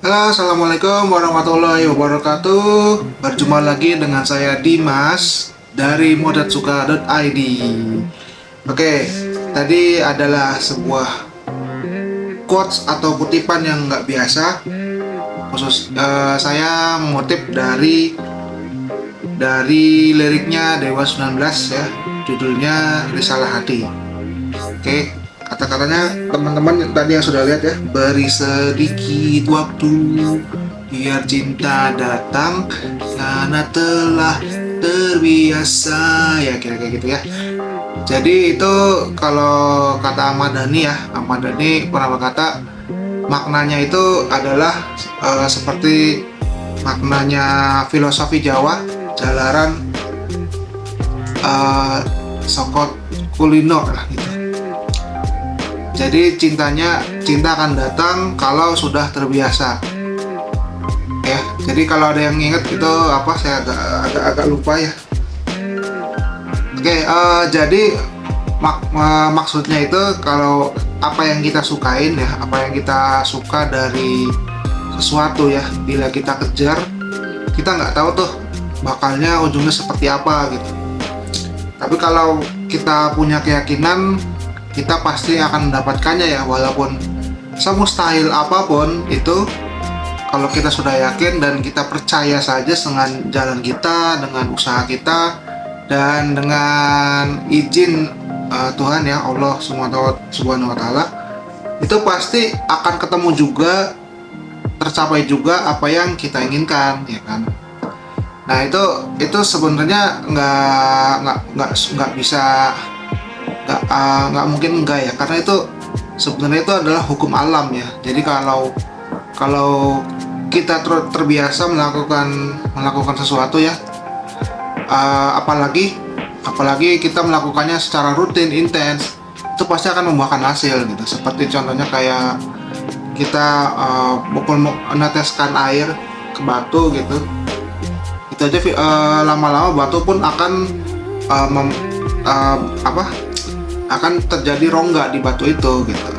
Halo, assalamualaikum warahmatullahi wabarakatuh. Berjumpa lagi dengan saya Dimas dari modatsuka.id. Oke, tadi adalah sebuah quotes atau kutipan yang nggak biasa. Saya mengutip dari liriknya Dewa 19 ya, judulnya Risalah Hati. Oke, kata-katanya teman-teman tadi yang sudah lihat ya, beri sedikit waktu biar cinta datang karena telah terbiasa, ya kira-kira gitu ya. Jadi itu kalau kata Ahmad Dhani ya, Ahmad Dhani pernah berkata maknanya itu adalah seperti maknanya filosofi Jawa, jalaran sokot kulino lah gitu. Jadi cinta akan datang kalau sudah terbiasa. Ya, jadi kalau ada yang ingat itu apa, saya agak lupa ya. Oke, jadi maksudnya itu kalau apa yang kita sukain ya, apa yang kita suka dari sesuatu ya, bila kita kejar, kita nggak tahu tuh bakalnya ujungnya seperti apa gitu. Tapi kalau kita punya keyakinan, kita pasti akan mendapatkannya ya, walaupun semustahil apapun itu. Kalau kita sudah yakin dan kita percaya saja dengan jalan kita, dengan usaha kita, dan dengan izin Tuhan ya, Allah Subhanahu wa Ta'ala, itu pasti akan ketemu juga, tercapai juga apa yang kita inginkan, ya kan. Nah itu sebenarnya nggak bisa, nggak mungkin enggak ya, karena itu sebenarnya itu adalah hukum alam ya. Jadi kalau kita terbiasa melakukan sesuatu ya, apalagi kita melakukannya secara rutin, intens, itu pasti akan membuahkan hasil gitu. Seperti contohnya kayak kita meneteskan air ke batu gitu, itu aja lama-lama batu pun akan akan terjadi rongga di batu itu gitu.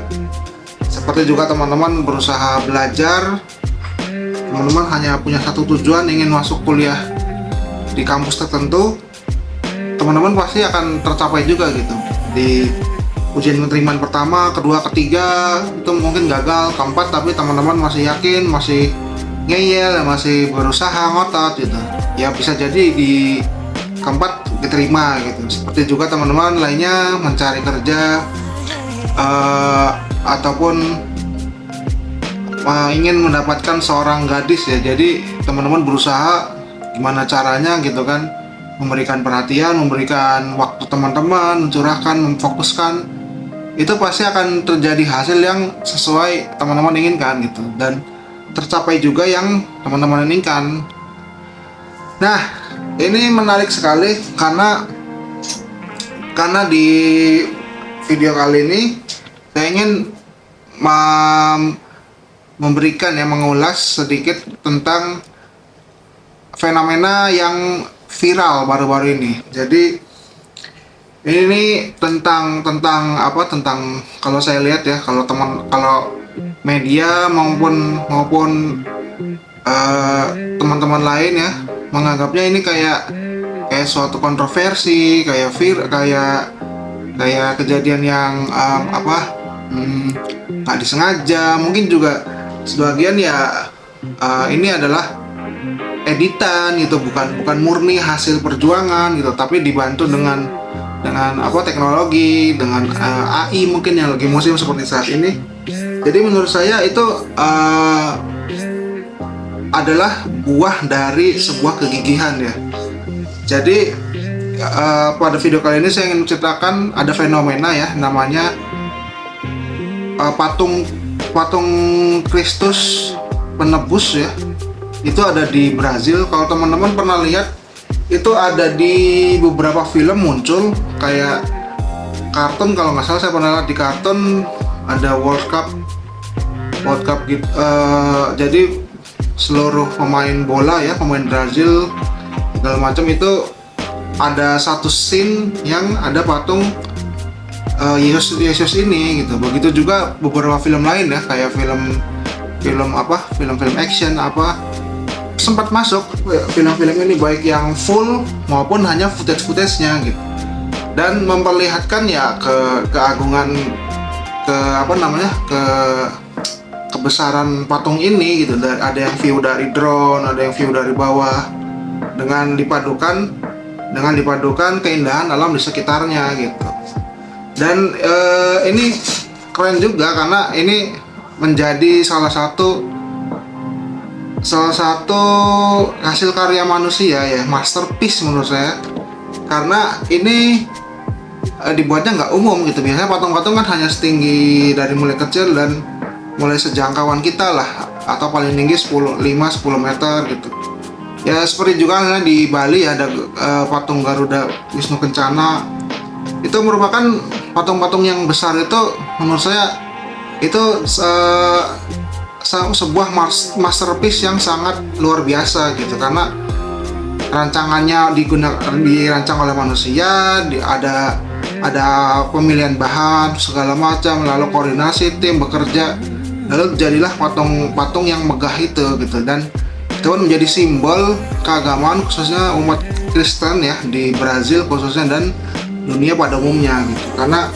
Seperti juga teman-teman berusaha belajar, teman-teman hanya punya satu tujuan, ingin masuk kuliah di kampus tertentu, teman-teman pasti akan tercapai juga gitu. Di ujian penerimaan pertama, kedua, ketiga itu mungkin gagal, keempat tapi teman-teman masih yakin, masih ngeyel, masih berusaha ngotot gitu, ya bisa jadi di keempat diterima gitu. Seperti juga teman-teman lainnya mencari kerja ataupun ingin mendapatkan seorang gadis ya, jadi teman-teman berusaha gimana caranya gitu kan, memberikan perhatian, memberikan waktu teman-teman, mencurahkan, memfokuskan, itu pasti akan terjadi hasil yang sesuai teman-teman inginkan gitu, dan tercapai juga yang teman-teman inginkan. Nah, ini menarik sekali karena di video kali ini saya ingin memberikan ya, mengulas sedikit tentang fenomena yang viral baru-baru ini. Jadi ini tentang kalau saya lihat ya, kalau media maupun teman-teman lain ya menganggapnya ini kayak suatu kontroversi, kayak kejadian yang nggak disengaja. Mungkin juga sebagian ya ini adalah editan gitu, bukan murni hasil perjuangan gitu, tapi dibantu dengan teknologi, dengan AI mungkin yang lagi musim seperti saat ini. Jadi menurut saya itu adalah buah dari sebuah kegigihan ya. Jadi pada video kali ini saya ingin menceritakan ada fenomena ya, namanya patung Kristus penebus ya. Itu ada di Brazil. Kalau teman-teman pernah lihat, itu ada di beberapa film muncul kayak kartun. Kalau nggak salah saya pernah lihat di kartun ada World Cup gitu. Jadi seluruh pemain bola ya, pemain Brazil segala macam, itu ada satu scene yang ada patung Yesus ini gitu. Begitu juga beberapa film lain ya, kayak film film-film action sempat masuk film-film ini, baik yang full maupun hanya footage-nya gitu, dan memperlihatkan ya keagungan kebesaran patung ini gitu. Ada yang view dari drone, ada yang view dari bawah, dengan dipadukan keindahan alam di sekitarnya gitu. Dan ini keren juga karena ini menjadi salah satu hasil karya manusia ya, masterpiece menurut saya, karena ini dibuatnya nggak umum gitu. Biasanya patung-patung kan hanya setinggi dari mulai kecil dan mulai sejangkauan kita lah, atau paling tinggi 5-10 meter gitu ya. Seperti juga di Bali ada patung Garuda Wisnu Kencana. Itu merupakan patung-patung yang besar. Itu menurut saya itu sebuah masterpiece yang sangat luar biasa gitu, karena rancangannya dirancang oleh manusia, ada pemilihan bahan segala macam, lalu koordinasi tim bekerja, lalu jadilah patung yang megah itu gitu. Dan itu pun menjadi simbol keagamaan, khususnya umat Kristen ya di Brazil khususnya, dan dunia pada umumnya gitu, karena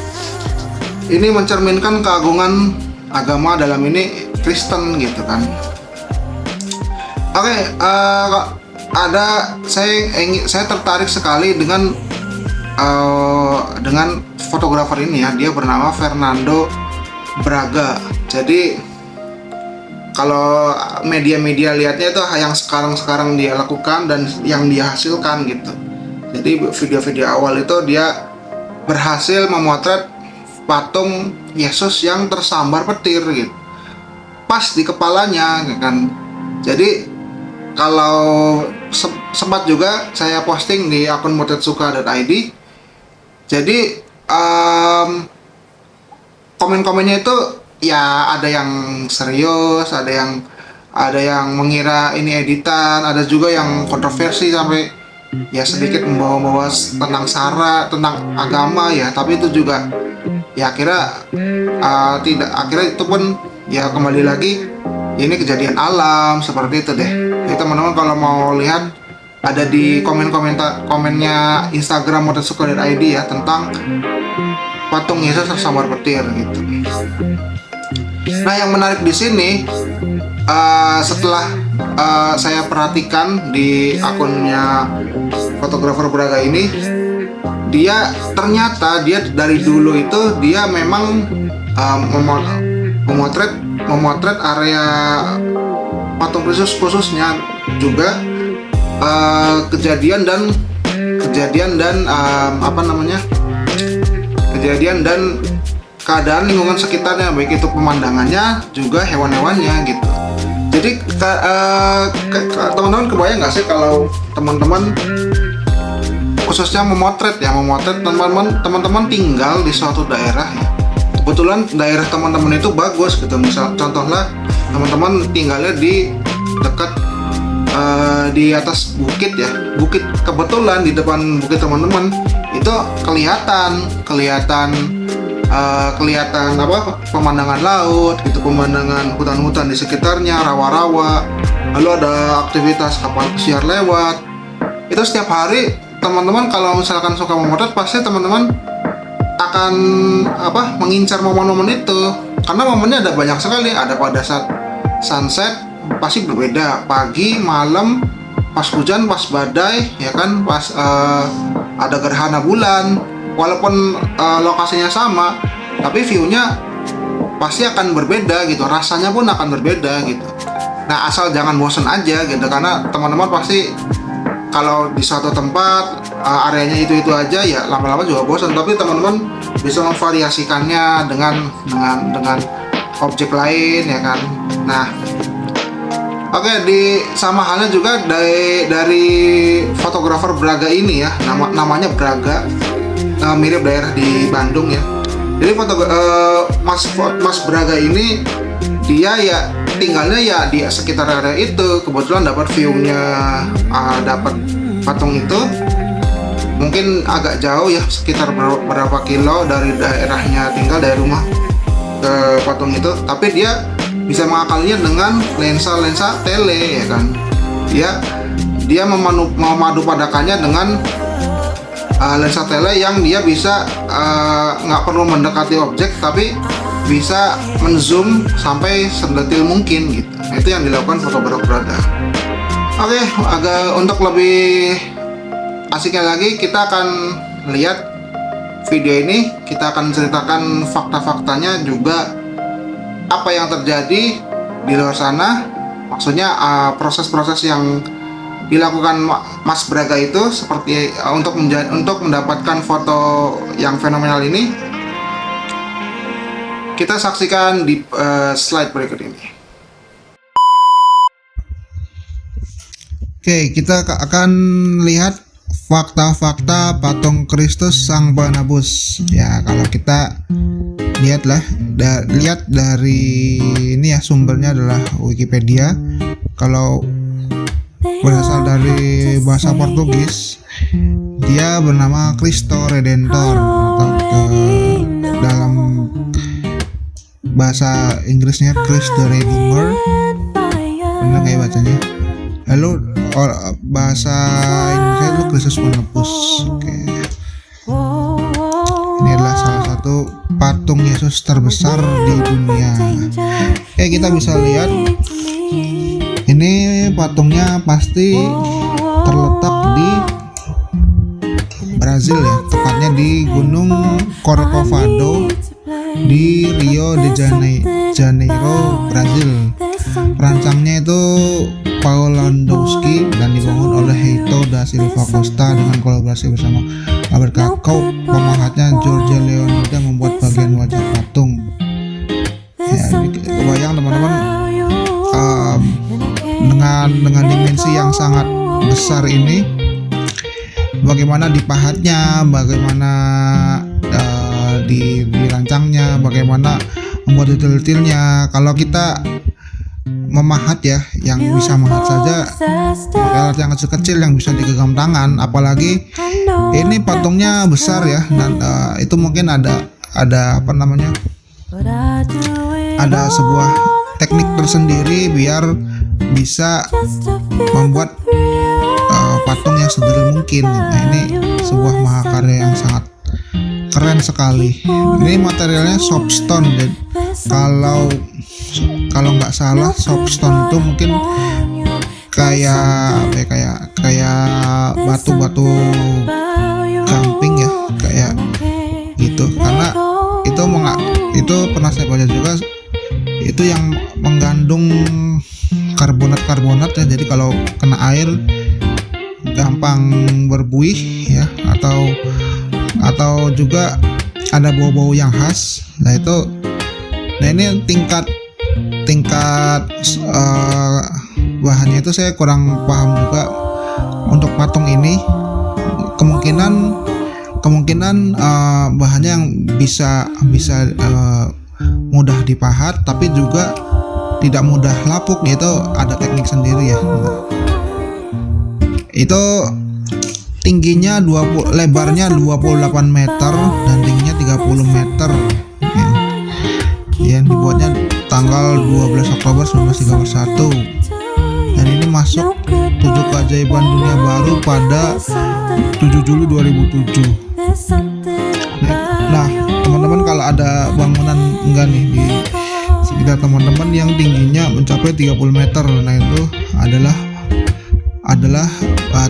ini mencerminkan keagungan agama, dalam ini Kristen gitu kan. Oke, saya tertarik sekali dengan fotografer ini ya. Dia bernama Fernando Braga. Jadi kalau media-media lihatnya itu yang sekarang dia lakukan dan yang dia hasilkan gitu. Jadi video-video awal itu dia berhasil memotret patung Yesus yang tersambar petir gitu, pas di kepalanya kan. Jadi kalau sempat juga saya posting di akun motetsuka.id. Jadi komen-komennya itu ya ada yang serius, ada yang mengira ini editan, ada juga yang kontroversi sampai ya sedikit membawa-bawa tentang sara, tentang agama ya. Tapi itu juga ya akhirnya itu pun ya kembali lagi ini kejadian alam seperti itu deh. Jadi teman-teman kalau mau lihat ada di komennya Instagram motetsuka.id ya, tentang patung Yesus tersambar petir gitu. Nah, yang menarik di sini setelah saya perhatikan di akunnya fotografer Braga ini, ternyata dia dari dulu itu dia memang memotret area patung Kristus, khususnya juga kejadian dan keadaan lingkungan sekitarnya, baik itu pemandangannya juga hewan-hewannya gitu. Jadi teman-teman kebayang nggak sih kalau teman-teman khususnya memotret teman-teman tinggal di suatu daerah ya. Kebetulan daerah teman-teman itu bagus gitu. Misal contohnya teman-teman tinggalnya di dekat di atas bukit ya. Bukit, kebetulan di depan bukit teman-teman itu kelihatan pemandangan laut gitu, pemandangan hutan-hutan di sekitarnya, rawa-rawa, lalu ada aktivitas kapal pesiar lewat. Itu setiap hari teman-teman kalau misalkan suka memotret, pasti teman-teman akan mengincar momen-momen itu, karena momennya ada banyak sekali. Ada pada saat sunset pasti berbeda, pagi, malam, pas hujan, pas badai ya kan, pas ada gerhana bulan. Walaupun lokasinya sama, tapi view-nya pasti akan berbeda gitu, rasanya pun akan berbeda gitu. Nah, asal jangan bosan aja gitu, karena teman-teman pasti kalau di suatu tempat areanya itu aja ya lama-lama juga bosan. Tapi teman-teman bisa memvariasikannya dengan objek lain ya kan. Nah, oke, sama halnya juga dari fotografer Braga ini ya, namanya Braga. Mirip daerah di Bandung ya. Jadi Mas Braga ini dia ya tinggalnya ya di sekitar area itu. Kebetulan dapat view-nya, dapat patung itu mungkin agak jauh ya, sekitar berapa kilo dari daerahnya tinggal, dari rumah ke patung itu. Tapi dia bisa mengakalinya dengan lensa tele, ya kan. Dia memadupadakannya dengan lensa tele yang dia bisa nggak perlu mendekati objek, tapi bisa menzoom sampai sedetil mungkin gitu. Nah, itu yang dilakukan fotografer berada. Oke, untuk lebih asiknya lagi, kita akan lihat video ini. Kita akan ceritakan fakta-faktanya juga, apa yang terjadi di luar sana. Maksudnya proses-proses yang dilakukan Mas Braga itu seperti untuk mendapatkan foto yang fenomenal ini. Kita saksikan di slide berikut ini. Oke, kita akan lihat fakta-fakta patung Kristus Sang Barnabas. Ya, kalau kita lihat dari ini ya, sumbernya adalah Wikipedia. Kalau berasal dari bahasa Portugis, dia bernama Cristo Redentor, atau dalam bahasa Inggrisnya Christ the Redeemer. Benar kayak bacanya. Lalu bahasa Indonesia itu Kristus Penebus. Oke. Ini adalah salah satu patung Yesus terbesar di dunia. Kita bisa lihat ini patungnya pasti terletak di Brazil ya, tepatnya di Gunung Corcovado di Rio de Janeiro, Brazil. Perancangnya itu Paul Landowski dan dibangun oleh Heito da Silva Costa dengan kolaborasi bersama Albert Kakao. Pemahatnya Georgia Leonida membuat bagian wajah patung. Ya, kebayang teman-teman, dengan dimensi yang sangat besar ini, bagaimana dipahatnya, bagaimana dirancangnya, bagaimana membuat detail-detailnya. Kalau kita memahat ya, yang bisa memahat saja alat yang kecil-kecil yang bisa digenggam tangan, apalagi ini patungnya besar ya, dan itu mungkin ada apa namanya, ada sebuah teknik tersendiri biar bisa membuat patung yang sederhana mungkin. Nah, ini sebuah mahakarya yang sangat keren sekali. Ini materialnya soapstone. Kalau nggak salah, soapstone itu mungkin kayak batu-batu gamping ya, kayak gitu. Karena itu pernah saya baca juga, itu yang mengandung karbonat ya. Jadi kalau kena air gampang berbuih ya, atau juga ada bau-bau yang khas. Nah ini tingkat bahannya itu saya kurang paham juga untuk patung ini. Kemungkinan bahannya yang bisa mudah dipahat, tapi juga tidak mudah lapuk, itu ada teknik sendiri ya. Itu tingginya lebarnya 28 meter dan tingginya 30 meter. Yang dibuatnya tanggal 12 Oktober 1931. Dan ini masuk 7 keajaiban dunia baru pada 7 Juli 2007. Nah, teman-teman, kalau ada bangunan enggak nih di sekitar teman-teman yang tingginya mencapai 30 meter, nah itu adalah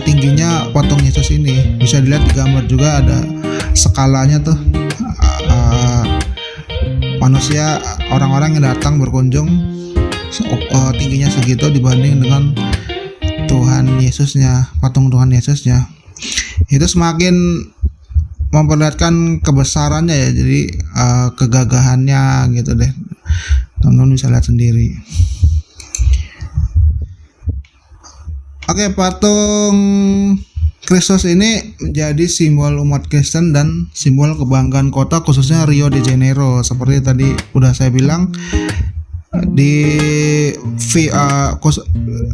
tingginya patung Yesus ini. Bisa dilihat di gambar juga, ada skalanya tuh. Manusia, orang-orang yang datang berkunjung tingginya segitu dibanding dengan Tuhan Yesusnya, patung Tuhan Yesusnya. Itu semakin memperlihatkan kebesarannya ya, jadi kegagahannya gitu deh. Teman-teman bisa lihat sendiri. Oke, patung Kristus ini menjadi simbol umat Kristen dan simbol kebanggaan kota, khususnya Rio de Janeiro. Seperti tadi udah saya bilang,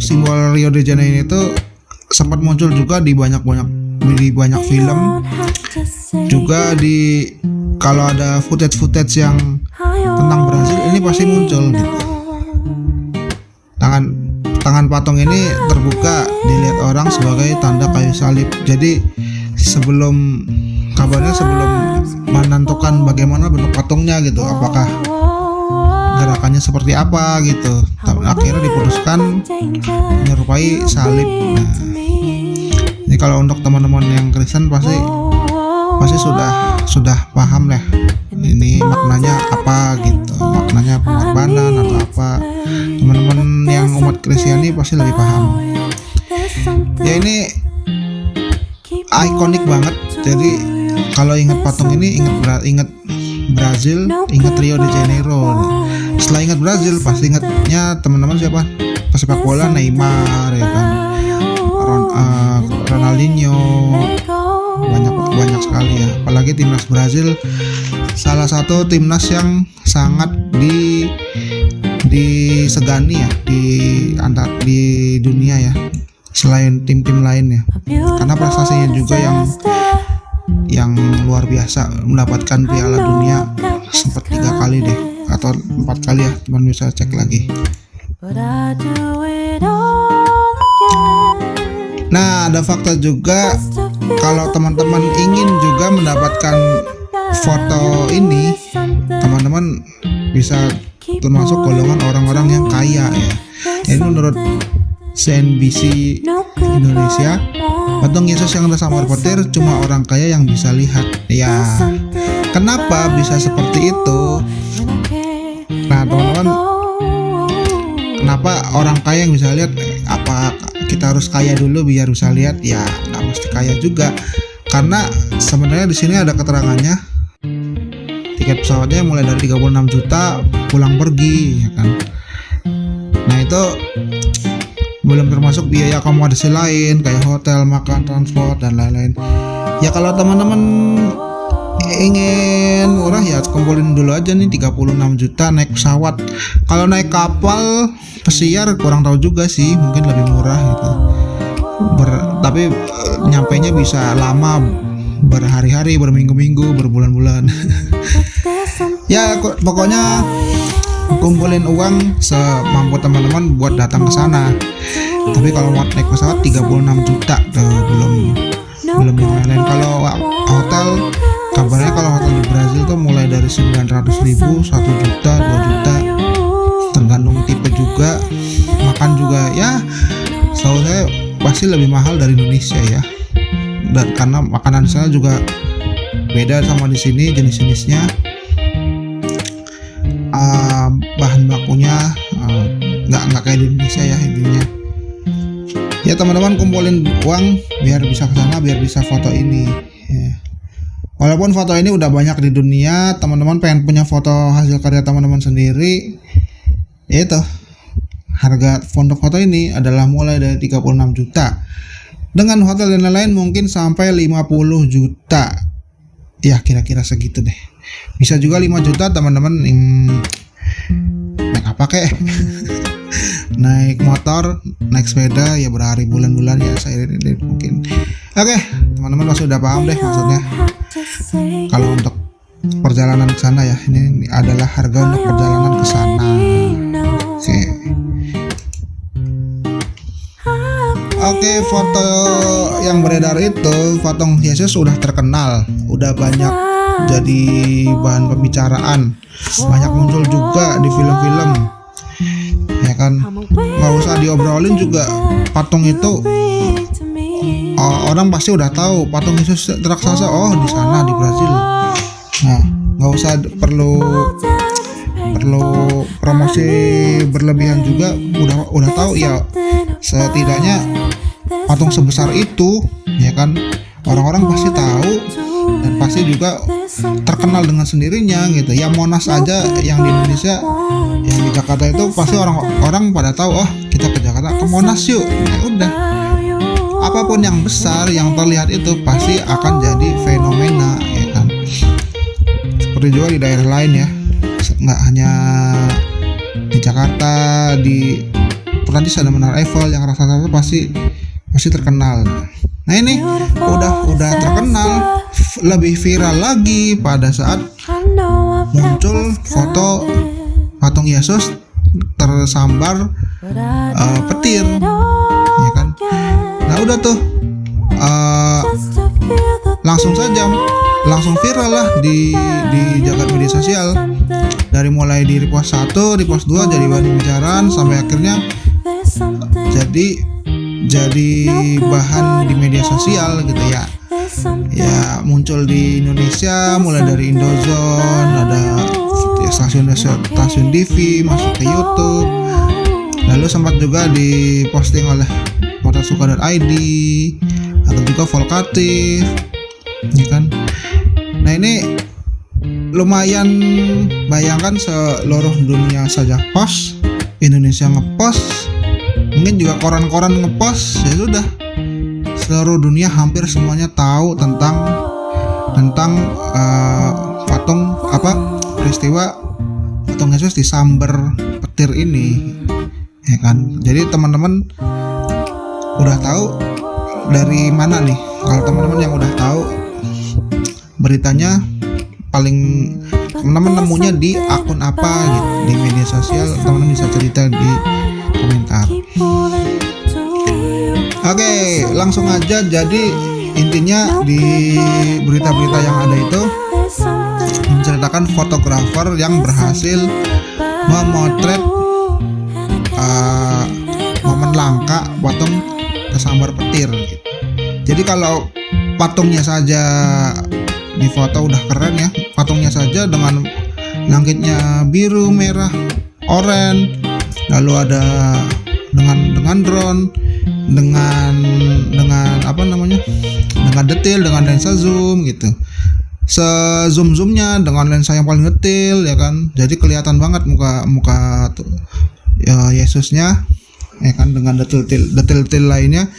simbol Rio de Janeiro itu sempat muncul juga di banyak film. Juga kalau ada footage yang tentang Brazil, ini pasti muncul gitu. tangan patung ini terbuka dilihat orang sebagai tanda kayu salib. Jadi sebelum menentukan bagaimana bentuk patungnya gitu, apakah gerakannya seperti apa gitu, akhirnya diputuskan menyerupai salib. Nah, ini kalau untuk teman-teman yang Kristen pasti sudah paham lah ini maknanya apa gitu, maknanya pengorbanan atau apa. Teman-teman yang umat Kristiani pasti lebih paham. Ya ini ikonik banget. Jadi kalau ingat patung ini ingat Brazil, ingat Rio de Janeiro. Setelah ingat Brazil pasti ingatnya teman-teman siapa? Pesepak bola Neymar ya kan, Ronaldinho, banyak sekali ya. Apalagi timnas Brazil salah satu timnas yang sangat disegani ya di dunia ya, selain tim-tim lainnya, karena prestasinya juga yang luar biasa, mendapatkan Piala Dunia sempat 3 kali deh atau 4 kali ya, teman bisa cek lagi. Nah, ada fakta juga kalau teman-teman ingin juga mendapatkan foto ini, teman-teman bisa termasuk golongan orang-orang yang kaya ya. Ini menurut CNBC Indonesia, patung Yesus yang tersambar petir cuma orang kaya yang bisa lihat. Ya, kenapa bisa seperti itu? Nah, teman-teman, kenapa orang kaya yang bisa lihat? Apa kita harus kaya dulu biar bisa lihat? Ya, nggak mesti kaya juga. Karena sebenarnya di sini ada keterangannya. Tiket pesawatnya mulai dari 36 juta pulang pergi, ya kan. Nah, itu belum termasuk biaya akomodasi lain kayak hotel, makan, transport dan lain-lain. Ya kalau teman-teman ingin murah ya kumpulin dulu aja nih 36 juta naik pesawat. Kalau naik kapal pesiar kurang tahu juga sih, mungkin lebih murah gitu. Tapi nyampainya bisa lama, berhari-hari, berminggu-minggu, berbulan-bulan. Ya pokoknya kumpulin uang semampu teman-teman buat datang ke sana. Tapi kalau mau naik pesawat 36 juta tuh, belum yang lain. Kalau hotel, kabarnya kalau hotel di Brazil tuh mulai dari 900.000, 1 juta, 2 juta, tergantung tipe juga. Makan juga ya, setahu saya pasti lebih mahal dari Indonesia ya. Dan karena makanan sana juga beda sama di sini, jenis-jenisnya, bahan bakunya nggak kayak di Indonesia ya intinya. Ya teman-teman kumpulin uang biar bisa ke sana, biar bisa foto ini. Ya. Walaupun foto ini udah banyak di dunia, teman-teman pengen punya foto hasil karya teman-teman sendiri, ya itu harga foto ini adalah mulai dari 36 juta. Dengan hotel dan lain-lain mungkin sampai 50 juta. Ya kira-kira segitu deh. Bisa juga 5 juta teman-teman naik apa kek? Naik motor, naik sepeda ya berhari bulan-bulan ya saya mungkin. Oke, teman-teman pasti udah paham deh maksudnya. Kalau untuk perjalanan ke sana ya, ini adalah harga untuk perjalanan ke sana. Oke, foto yang beredar itu patung Yesus udah terkenal, udah banyak jadi bahan pembicaraan, banyak muncul juga di film-film, ya kan. Nggak usah diobrolin juga, patung itu orang pasti udah tahu patung Yesus raksasa. Oh di sana di Brazil. Nah, nggak usah perlu promosi berlebihan juga, udah tahu ya. Setidaknya patung sebesar itu, ya kan, orang-orang pasti tahu dan pasti juga terkenal dengan sendirinya gitu. Ya Monas aja yang di Indonesia, yang di Jakarta itu pasti orang pada tahu. Oh kita ke Jakarta, ke Monas yuk. Ya udah. Apapun yang besar yang terlihat itu pasti akan jadi fenomena, ya kan. Seperti juga di daerah lain ya, nggak hanya di Jakarta, di Perancis ada Menara Eiffel yang raksasa pasti terkenal. Nah ini udah terkenal, lebih viral lagi pada saat muncul foto patung Yesus tersambar petir, ya kan. Nah udah tuh langsung viral lah di jagat media sosial, dari mulai di repost 1, repost 2 jadi bahan pembicaraan sampai akhirnya jadi bahan di media sosial gitu ya. Ya muncul di Indonesia mulai dari Indozone, ada stasiun TV, masuk ke YouTube, lalu sempat juga diposting oleh motorsuka.id atau juga Volkatif, ya kan. Nah ini lumayan, bayangkan seluruh dunia saja post, Indonesia ngepost, mungkin juga koran-koran ngepost, ya sudah seluruh dunia hampir semuanya tahu tentang patung peristiwa patung Yesus disamber petir ini, ya kan. Jadi teman-teman udah tahu dari mana nih? Kalau teman-teman yang udah tahu beritanya, paling teman-teman nemunya di akun apa gitu di media sosial, teman-teman bisa cerita di komentar. Oke, langsung aja. Jadi intinya di berita-berita yang ada itu menceritakan fotografer yang berhasil memotret momen langka patung kesambar petir gitu. Jadi kalau patungnya saja di foto udah keren ya, patungnya saja dengan langitnya biru, merah, oranye, lalu ada dengan drone, dengan dengan detail, dengan lensa zoom gitu, zoomnya dengan lensa yang paling detail, ya kan. Jadi kelihatan banget muka tuh ya Yesusnya, ya kan, dengan detail lainnya.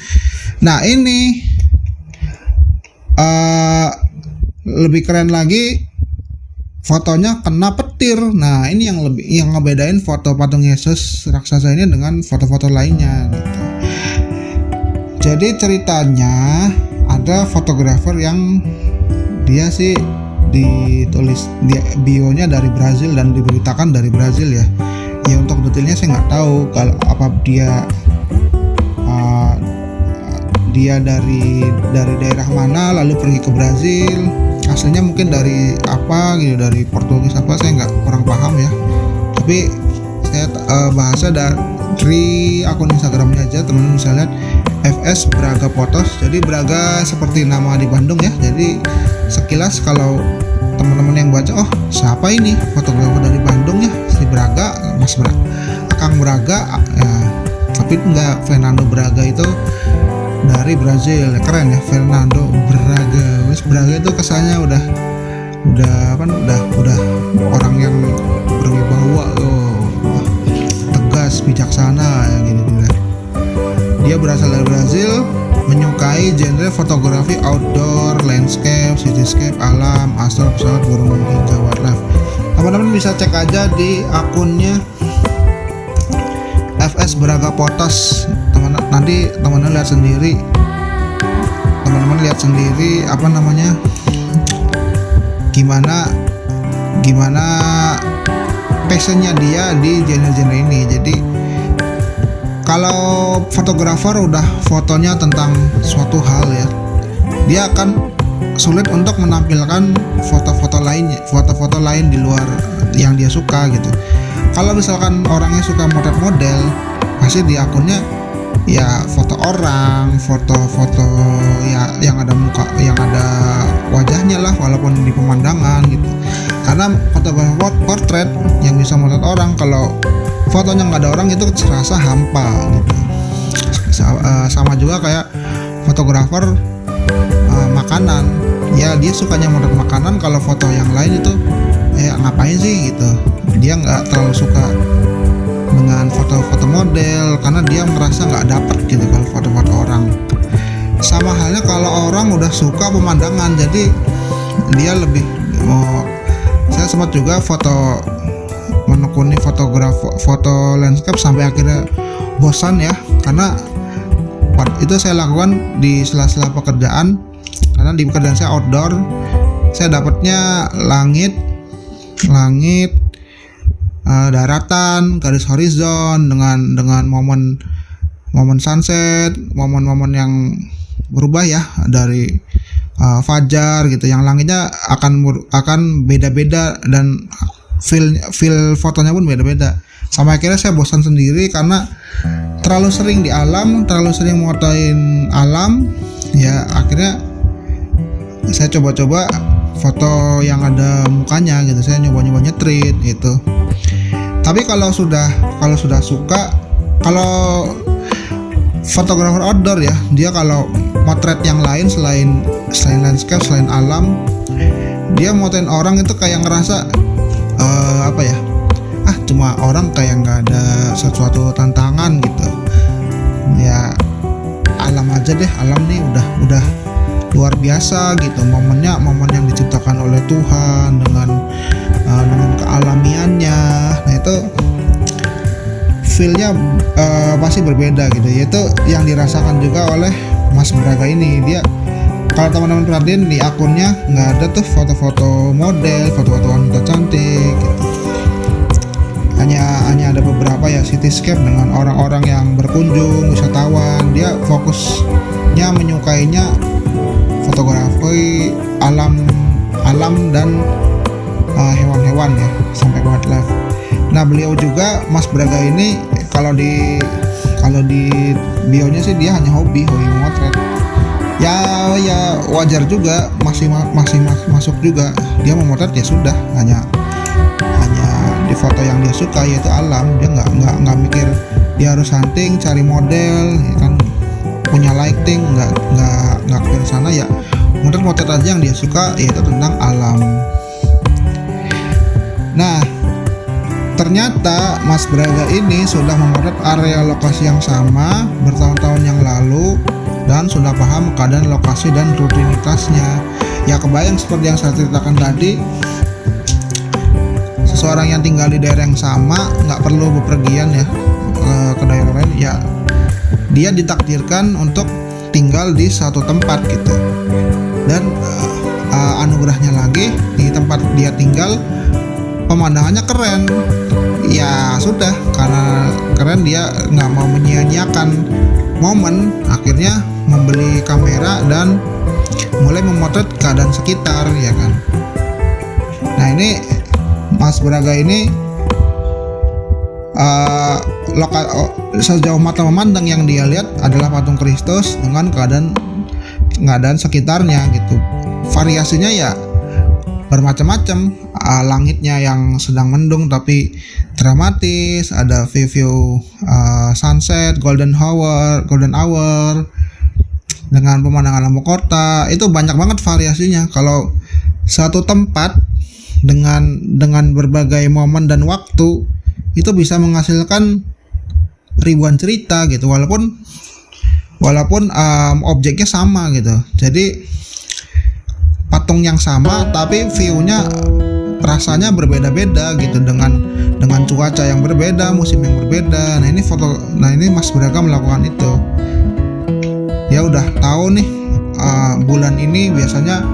Nah ini lebih keren lagi, fotonya kena petir. Nah ini yang ngebedain foto patung Yesus raksasa ini dengan foto-foto lainnya gitu. Jadi ceritanya ada fotografer yang dia sih ditulis bionya dari Brazil dan diberitakan dari Brazil ya. Ya untuk detailnya saya nggak tahu kalau apa dia dari daerah mana lalu pergi ke Brazil. Aslinya mungkin dari apa gitu, dari Portugis apa, saya kurang paham ya. Tapi saya bahasa dari akun Instagramnya aja, teman-teman bisa lihat FS Braga Potos. Jadi Braga seperti nama di Bandung ya. Jadi sekilas kalau teman-teman yang baca, oh siapa ini fotografer dari Bandung ya, si Braga, Kang Braga ya. Tapi enggak, Fernando Braga itu dari Brazil. Keren ya, Fernando Braga. Braga itu kesannya udah orang yang berwibawa tegas, bijaksana ya gini. Dia berasal dari Brazil, menyukai genre fotografi outdoor, landscape, cityscape, alam, astro, pesawat, burung, hingga wildlife. Teman-teman bisa cek aja di akunnya FS Braga Potos. Nanti teman-teman lihat sendiri. Gimana passionnya dia di genre-genre ini. Jadi kalau fotografer udah fotonya tentang suatu hal ya, dia akan sulit untuk menampilkan foto-foto lain di luar yang dia suka gitu. Kalau misalkan orangnya suka motret model, pasti di akunnya ya foto orang, foto-foto ya yang ada muka, yang ada wajahnya lah, walaupun di pemandangan gitu. Karena fotografer portrait yang bisa motret orang, kalau fotonya nggak ada orang itu serasa hampa gitu. Sama juga kayak fotografer makanan, ya dia sukanya motret makanan. Kalau foto yang lain itu ngapain sih gitu, dia nggak terlalu suka dengan foto-foto model karena dia merasa nggak dapet gitu kalau foto-foto orang. Sama halnya kalau orang udah suka pemandangan, jadi dia lebih saya sempat juga menekuni foto landscape sampai akhirnya bosan ya, karena itu saya lakukan di sela-sela pekerjaan. Karena di pekerjaan saya outdoor, saya dapatnya langit, daratan, garis horizon dengan momen sunset, momen-momen yang berubah ya dari fajar gitu, yang langitnya akan beda-beda dan feel fotonya pun beda-beda. Sampai akhirnya saya bosan sendiri karena terlalu sering di alam, terlalu sering motoin alam. Ya akhirnya saya coba-coba foto yang ada mukanya gitu. Saya nyoba-nyoba nyetrit gitu. Tapi kalau sudah suka, kalau fotografer outdoor ya, dia kalau motret yang lain selain landscape, selain alam, dia motoin orang itu kayak ngerasa cuma orang kayak nggak ada sesuatu tantangan gitu ya. Alam aja deh, alam nih udah luar biasa gitu, momen yang diciptakan oleh Tuhan dengan kealamiannya. Nah itu feelnya pasti berbeda gitu. Yaitu yang dirasakan juga oleh Mas Braga ini. Dia, kalau teman-teman perhatiin di akunnya nggak ada tuh foto-foto model, foto-foto wanita cantik gitu. Hanya ada beberapa ya cityscape dengan orang-orang yang berkunjung, wisatawan. Dia fokusnya menyukainya fotografi alam dan hewan-hewan ya, sampai wildlife. Nah beliau juga, Mas Braga ini, kalau di bionya sih dia hanya hobi memotret. Ya wajar juga, masih masuk juga. Dia memotret ya sudah, hanya di foto yang dia suka yaitu alam. Dia nggak mikir dia harus hunting cari model ya kan, punya lighting, nggak ke sana ya. Motret aja yang dia suka yaitu tentang alam. Nah ternyata Mas Braga ini sudah memotret area lokasi yang sama bertahun-tahun yang lalu dan sudah paham keadaan lokasi dan rutinitasnya. Ya kebayang seperti yang saya ceritakan tadi, seseorang yang tinggal di daerah yang sama nggak perlu bepergian ya ke daerah lain ya, dia ditakdirkan untuk tinggal di satu tempat gitu. Dan anugerahnya lagi, di tempat dia tinggal pemandangannya keren. Ya sudah, karena keren dia nggak mau menyia-nyiakan momen, akhirnya membeli kamera dan mulai memotret keadaan sekitar ya kan. Nah ini Mas Braga ini sejauh mata memandang yang dia lihat adalah patung Kristus dengan keadaan sekitarnya gitu. Variasinya ya bermacam-macam. Langitnya yang sedang mendung tapi dramatis, ada view sunset, golden hour dengan pemandangan lampu kota. Itu banyak banget variasinya. Kalau satu tempat dengan berbagai momen dan waktu itu bisa menghasilkan ribuan cerita gitu, walaupun objeknya sama gitu. Jadi patung yang sama tapi view-nya rasanya berbeda-beda gitu, dengan cuaca yang berbeda, musim yang berbeda. Nah ini Mas Braga melakukan itu. Ya udah tahu nih bulan ini biasanya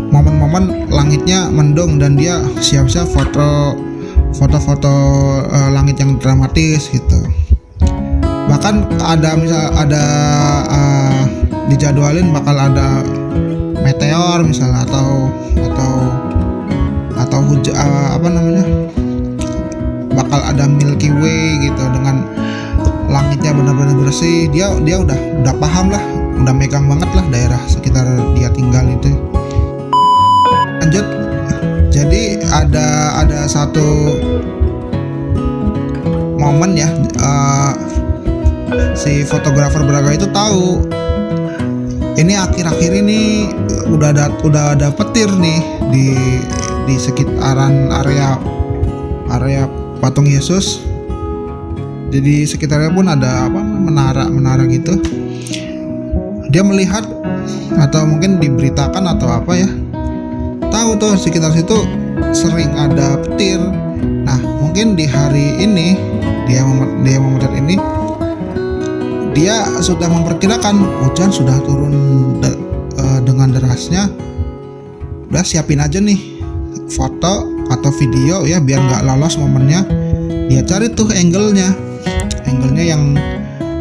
momen-momen langitnya mendung dan dia siap-siap foto langit yang dramatis gitu. Bahkan ada dijadwalin bakal ada meteor misalnya atau bakal ada Milky Way gitu dengan langitnya benar-benar bersih. Dia udah paham lah, udah megang banget lah daerah sekitar dia tinggal itu. Lanjut, jadi ada satu momen ya, si fotografer Braga itu tahu ini akhir-akhir ini udah ada petir nih di sekitaran area patung Yesus. Jadi sekitarnya pun ada menara gitu. Dia melihat atau mungkin diberitakan atau apa ya, tahu tuh sekitar situ sering ada petir. Nah mungkin di hari ini dia memotret ini, dia sudah memperkirakan hujan sudah turun dengan derasnya. Udah siapin aja nih foto atau video ya, biar nggak lolos momennya. Dia cari tuh angle-nya yang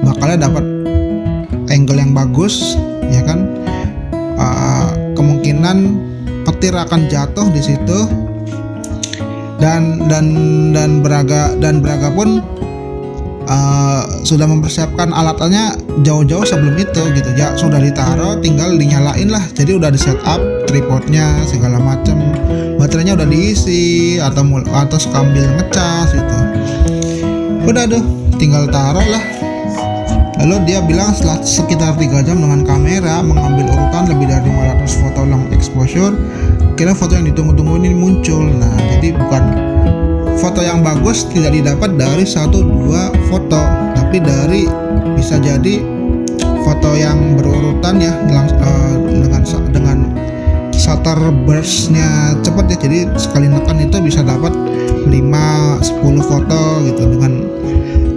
bakalnya dapat angle yang bagus ya kan. Kemungkinan petir akan jatuh di situ, dan Braga pun sudah mempersiapkan alatnya jauh-jauh sebelum itu gitu ya, sudah ditaruh, tinggal dinyalain lah. Jadi udah di setup tripodnya segala macam, baterainya udah diisi atau sambil ngecas gitu. Udah tuh tinggal taruh lah. Lalu dia bilang setelah sekitar 3 jam dengan kamera mengambil urutan lebih dari 500 foto long exposure, kira foto yang ditunggu-tunggu ini muncul. Nah, jadi bukan foto yang bagus tidak didapat dari 1-2 foto, tapi dari bisa jadi foto yang berurutan ya, dengan shutter burst-nya cepat ya. Jadi sekali nekan itu bisa dapat 5-10 foto gitu, dengan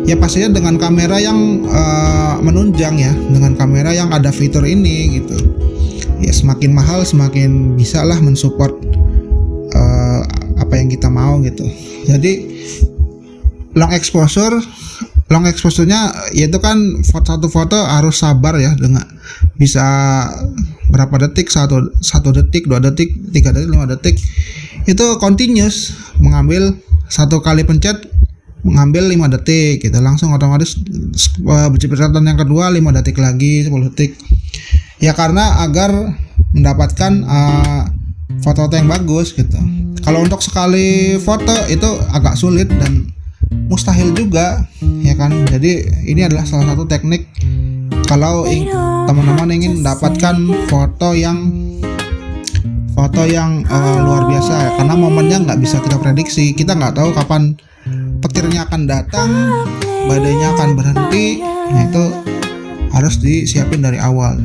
ya pastinya dengan kamera yang menunjang ya, dengan kamera yang ada fitur ini gitu. Ya semakin mahal semakin bisa lah mensupport apa yang kita mau gitu. Jadi long exposure-nya yaitu kan satu foto harus sabar ya, dengan bisa berapa detik, 1 detik, 2 detik, 3 detik, 5 detik, itu continuous, mengambil satu kali pencet mengambil 5 detik gitu, langsung otomatis pencetatan yang kedua 5 detik lagi, 10 detik ya, karena agar mendapatkan foto yang bagus gitu. Kalau untuk sekali foto itu agak sulit dan mustahil juga ya kan. Jadi ini adalah salah satu teknik kalau teman-teman ingin mendapatkan foto yang luar biasa ya, karena momennya nggak bisa kita prediksi. Kita nggak tahu kapan petirnya akan datang, badainya akan berhenti. Nah, itu harus disiapin dari awal.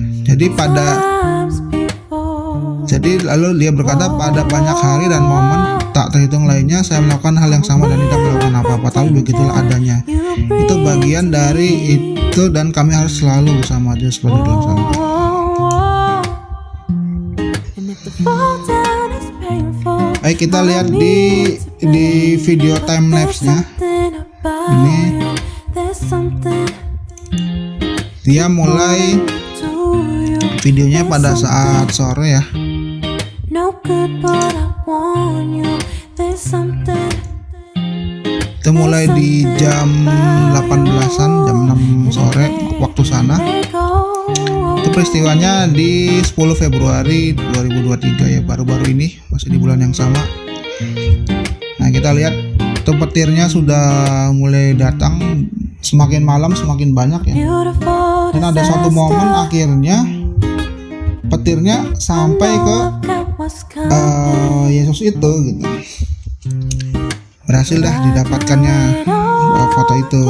Jadi lalu dia berkata, pada banyak hari dan momen tak terhitung lainnya saya melakukan hal yang sama dan tidak melakukan apa-apa, tapi begitulah adanya. Itu bagian dari itu dan kami harus selalu bersama dia seperti dalam sana. Baik, kita lihat di video time lapse-nya. Ini dia mulai videonya pada saat sore ya. Itu mulai di jam 18-an, jam 6 sore waktu sana. Itu peristiwanya di 10 Februari 2023 ya, baru-baru ini, masih di bulan yang sama. Nah, kita lihat itu petirnya sudah mulai datang, semakin malam semakin banyak ya. Dan ada suatu momen akhirnya petirnya sampai ke Yesus itu gitu. Berhasil dah didapatkannya foto itu.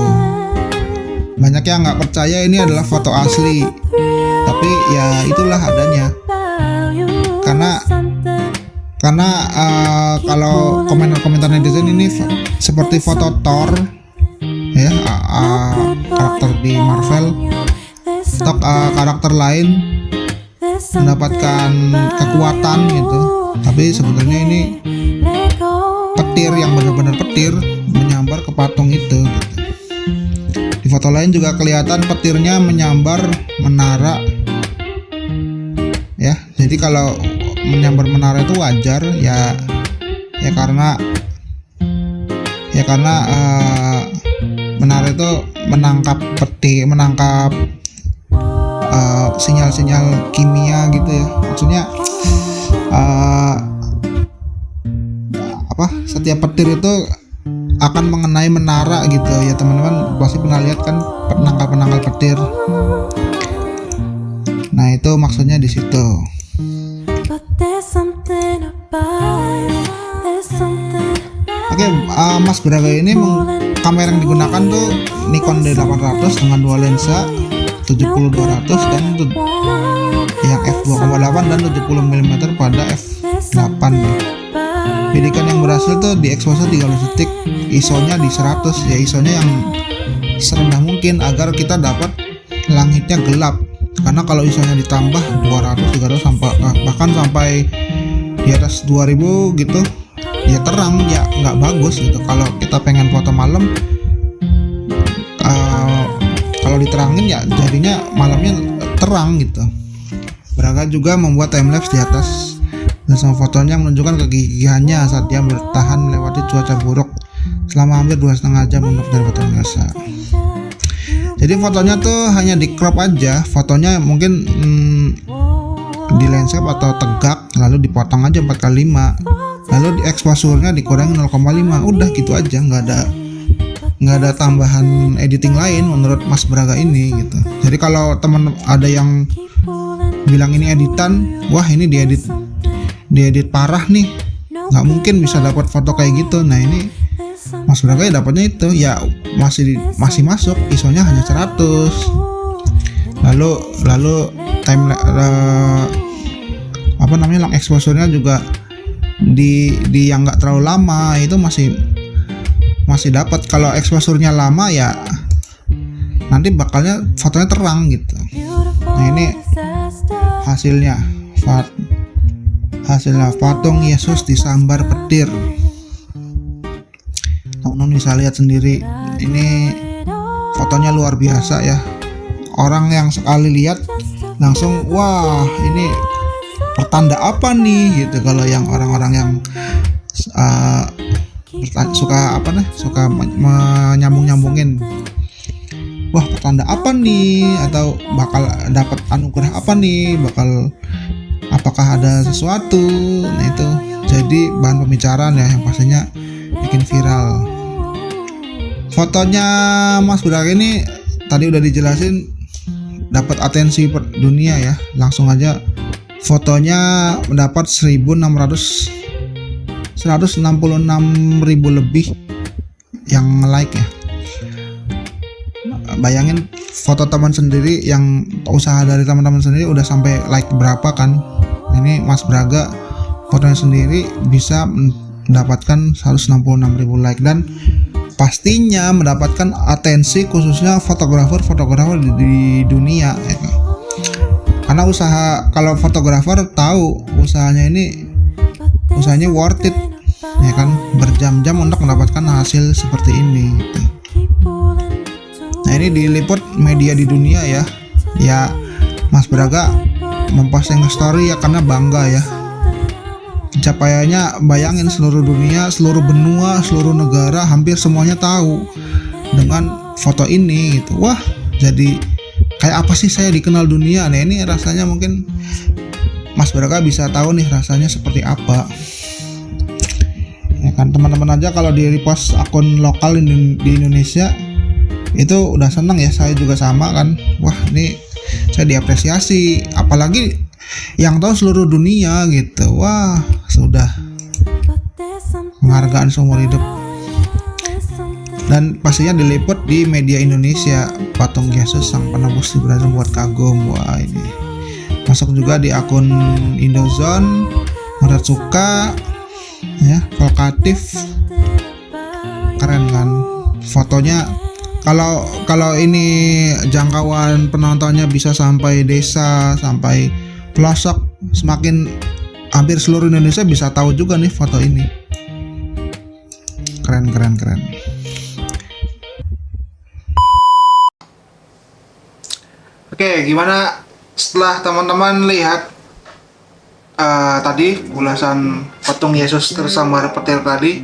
Banyak yang nggak percaya ini adalah foto asli, tapi ya itulah adanya. Karena kalau komentar netizen ini seperti foto Thor ya, karakter di Marvel atau karakter lain mendapatkan kekuatan gitu, tapi sebenarnya ini petir yang benar-benar petir menyambar ke patung itu gitu. Di foto lain juga kelihatan petirnya menyambar menara ya. Jadi kalau menyambar menara itu wajar ya karena menara itu menangkap sinyal-sinyal kimia gitu ya. Maksudnya setiap petir itu akan mengenai menara gitu ya. Teman-teman pasti pernah lihat kan penangkal petir. Nah, itu maksudnya di situ. Oke, Mas Braga ini kamera yang digunakan tuh Nikon D800 dengan dua lensa 70-200 dan yang f2.8 dan 70 mm pada f8 ya. Bidikan yang berhasil tuh di exposure 13 detik, ISO-nya di 100 ya, ISO-nya yang serendah mungkin agar kita dapat langitnya gelap. Karena kalau ISO-nya ditambah 200, 300 bahkan sampai di atas 2000 gitu, ya terang, ya nggak bagus gitu. Kalau kita pengen foto malam, kalau diterangin ya jadinya malamnya terang gitu. Braga juga membuat timelapse di atas dan semua fotonya menunjukkan kegigihannya saat dia bertahan melewati cuaca buruk selama hampir 2,5 jam untuk dari foto biasa. Jadi fotonya tuh hanya di crop aja, fotonya mungkin di landscape atau tegak, lalu dipotong aja 4x5, lalu di exposure-nya dikurangi 0,5, udah gitu aja, nggak ada tambahan editing lain menurut Mas Braga ini gitu. Jadi kalau teman ada yang bilang ini editan, wah ini diedit parah nih, nggak mungkin bisa dapat foto kayak gitu. Nah ini Mas Braga ya dapatnya itu ya masih masuk, ISO-nya hanya 100. Lalu time long exposure-nya juga di yang nggak terlalu lama itu masih dapat. Kalau exposure-nya lama ya nanti bakalnya fotonya terang gitu. Nah ini hasilnya patung Yesus disambar petir. Teman-teman bisa lihat sendiri, ini fotonya luar biasa ya. Orang yang sekali lihat langsung wah ini pertanda apa nih gitu. Kalau yang orang-orang yang suka menyambung-nyambungin, wah pertanda apa nih, atau bakal dapat anugerah apa nih, apakah ada sesuatu. Nah itu jadi bahan pembicaraan ya, yang pastinya bikin viral. Fotonya Mas Braga ini tadi udah dijelasin dapat atensi dunia ya. Langsung aja fotonya mendapat 166.000 lebih yang like ya. Bayangin foto teman sendiri, yang usaha dari teman-teman sendiri udah sampai like berapa kan. Ini Mas Braga fotonya sendiri bisa mendapatkan 166.000 like dan pastinya mendapatkan atensi khususnya fotografer di dunia ya. Karena kalau fotografer tahu usahanya worth it ya kan, berjam-jam untuk mendapatkan hasil seperti ini gitu. Nah ini diliput media di dunia ya. Ya Mas Braga memposting story ya karena bangga ya. Pencapaiannya bayangin, seluruh dunia, seluruh benua, seluruh negara hampir semuanya tahu dengan foto ini gitu. Wah jadi kayak apa sih saya dikenal dunia. Nah ini rasanya mungkin Mas Braga bisa tahu nih rasanya seperti apa ya kan. Teman-teman aja kalau di repost akun lokal di Indonesia itu udah seneng ya, saya juga sama kan. Wah ini saya diapresiasi, apalagi yang tahu seluruh dunia gitu. Wah sudah penghargaan seumur hidup. Dan pastinya diliput di media Indonesia, patung Yesus sang penebus diberasa buat kagum. Wah ini masuk juga di akun Indozone, Muratsuka ya, Volkatif, keren kan fotonya. Kalau ini jangkauan penontonnya bisa sampai desa, sampai pelosok, semakin hampir seluruh Indonesia bisa tahu juga nih foto ini. Keren. Oke, gimana setelah teman-teman lihat tadi ulasan patung Yesus tersambar petir tadi?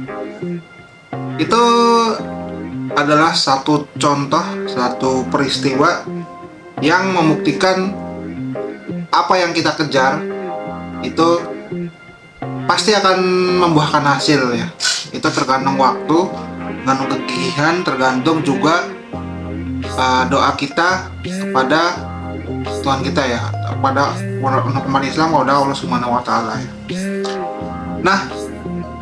Itu adalah satu contoh, satu peristiwa yang membuktikan apa yang kita kejar itu pasti akan membuahkan hasil ya. Itu tergantung waktu, tergantung kegigihan, tergantung juga doa kita kepada Tuhan kita ya, kepada umat Islam, kepada Allah Subhanahu wa Ta'ala ya. Nah,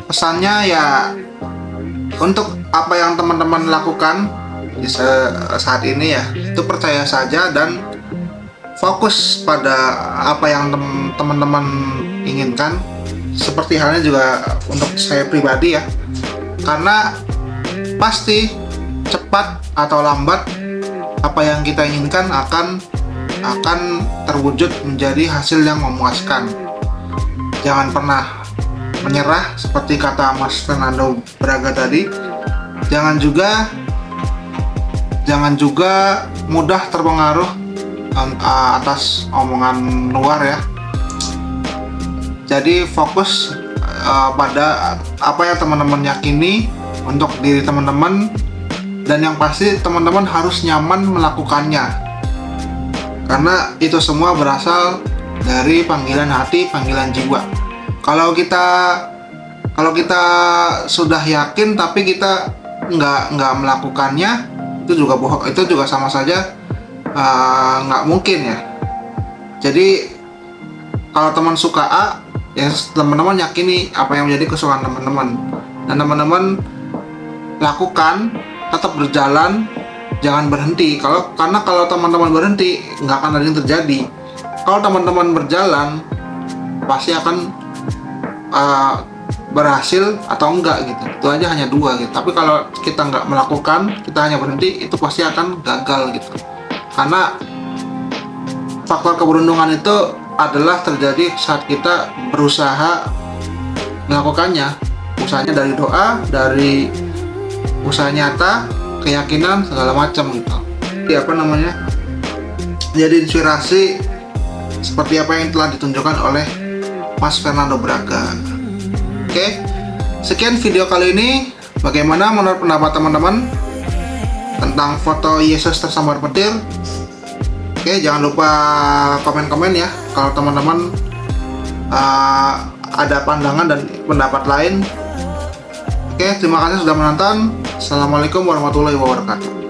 pesannya ya, untuk apa yang teman-teman lakukan di saat ini ya, itu percaya saja dan fokus pada apa yang teman-teman inginkan. Seperti halnya juga untuk saya pribadi ya, karena pasti cepat atau lambat apa yang kita inginkan akan terwujud menjadi hasil yang memuaskan. Jangan pernah menyerah seperti kata Mas Fernando Braga tadi. Jangan juga mudah terpengaruh atas omongan luar ya. Jadi fokus pada apa yang teman-teman yakini untuk diri teman-teman, dan yang pasti teman-teman harus nyaman melakukannya, karena itu semua berasal dari panggilan hati, panggilan jiwa. Kalau kita sudah yakin tapi kita nggak melakukannya, itu juga bohong, itu juga sama saja nggak mungkin ya. Jadi kalau teman suka A, ya teman-teman yakini apa yang menjadi kesukaan teman-teman, dan teman-teman lakukan, tetap berjalan, jangan berhenti. Karena kalau teman-teman berhenti, nggak akan ada yang terjadi. Kalau teman-teman berjalan, pasti akan berhasil atau enggak gitu. Itu aja, hanya dua gitu. Tapi kalau kita nggak melakukan, kita hanya berhenti, itu pasti akan gagal gitu. Karena faktor keberuntungan itu adalah terjadi saat kita berusaha melakukannya. Usahanya dari doa, dari usaha nyata, keyakinan, segala macam gitu. Jadi jadi inspirasi seperti apa yang telah ditunjukkan oleh Mas Fernando Braga. Oke, sekian video kali ini. Bagaimana menurut pendapat teman-teman tentang foto Yesus tersambar petir? Oke, jangan lupa komen-komen ya kalau teman-teman ada pandangan dan pendapat lain. Oke, terima kasih sudah menonton. Assalamualaikum warahmatullahi wabarakatuh.